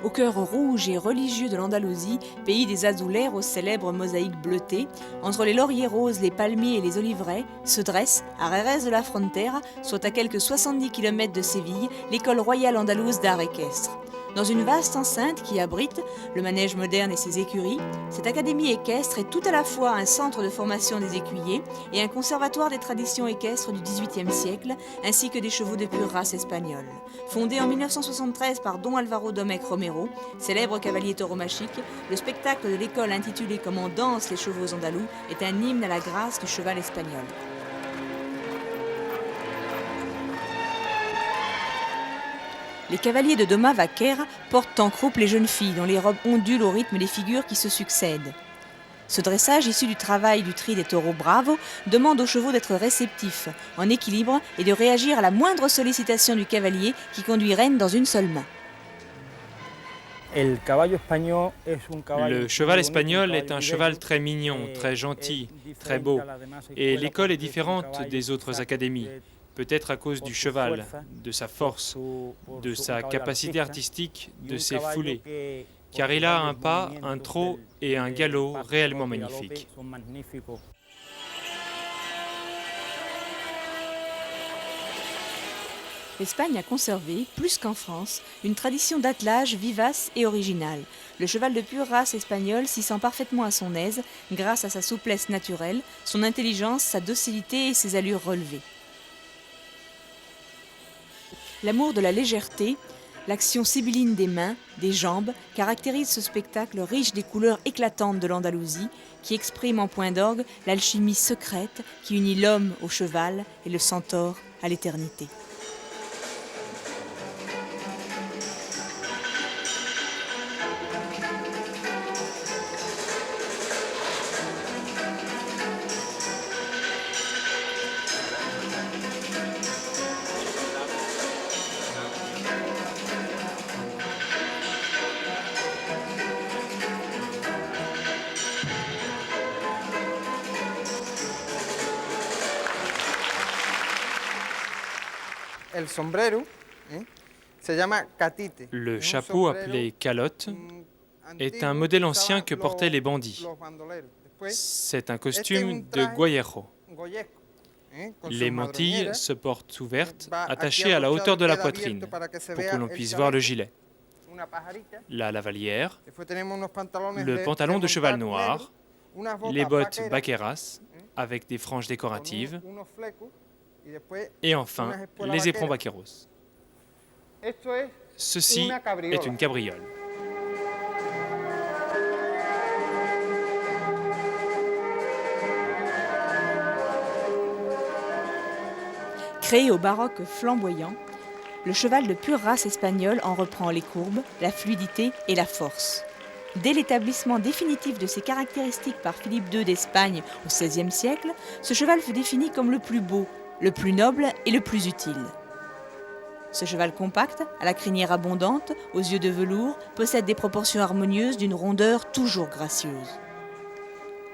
Au cœur rouge et religieux de l'Andalousie, pays des azulejos aux célèbres mosaïques bleutées, entre les lauriers roses, les palmiers et les oliveraies, se dresse, à Jerez de la Frontera, soit à quelques 70 km de Séville, l'école royale andalouse d'art équestre. Dans une vaste enceinte qui abrite le manège moderne et ses écuries, cette académie équestre est tout à la fois un centre de formation des écuyers et un conservatoire des traditions équestres du XVIIIe siècle, ainsi que des chevaux de pure race espagnole. Fondé en 1973 par Don Alvaro Domecq Romero, célèbre cavalier tauromachique, le spectacle de l'école intitulé Comment dansent les chevaux andalous est un hymne à la grâce du cheval espagnol. Les cavaliers de Doma Vaquera portent en croupe les jeunes filles dont les robes ondulent au rythme des figures qui se succèdent. Ce dressage issu du travail du tri des taureaux bravos demande aux chevaux d'être réceptifs, en équilibre et de réagir à la moindre sollicitation du cavalier qui conduit reine dans une seule main. Le cheval espagnol est un cheval très mignon, très gentil, très beau, et l'école est différente des autres académies. Peut-être à cause du cheval, de sa force, de sa capacité artistique, de ses foulées, car il a un pas, un trot et un galop réellement magnifiques. L'Espagne a conservé, plus qu'en France, une tradition d'attelage vivace et originale. Le cheval de pure race espagnole s'y sent parfaitement à son aise grâce à sa souplesse naturelle, son intelligence, sa docilité et ses allures relevées. L'amour de la légèreté, l'action sibylline des mains, des jambes, caractérise ce spectacle riche des couleurs éclatantes de l'Andalousie, qui exprime en point d'orgue l'alchimie secrète qui unit l'homme au cheval et le centaure à l'éternité. Le chapeau appelé calotte est un modèle ancien que portaient les bandits. C'est un costume de guayejo. Les mantilles se portent ouvertes, attachées à la hauteur de la poitrine, pour que l'on puisse voir le gilet. La lavalière, le pantalon de cheval noir, les bottes vaqueras avec des franges décoratives, et enfin les éperons vaqueros. Ceci est une cabriole. Créé au baroque flamboyant, le cheval de pure race espagnole en reprend les courbes, la fluidité et la force. Dès l'établissement définitif de ses caractéristiques par Philippe II d'Espagne au XVIe siècle, ce cheval fut défini comme le plus beau, le plus noble et le plus utile. Ce cheval compact, à la crinière abondante, aux yeux de velours, possède des proportions harmonieuses d'une rondeur toujours gracieuse.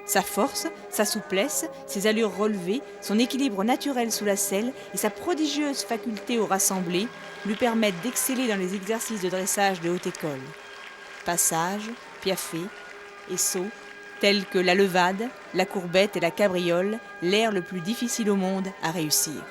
Sa force, sa souplesse, ses allures relevées, son équilibre naturel sous la selle et sa prodigieuse faculté au rassemblé lui permettent d'exceller dans les exercices de dressage de haute école. Passages, piaffés et sauts, tels que la levade, la courbette et la cabriole, l'air le plus difficile au monde à réussir.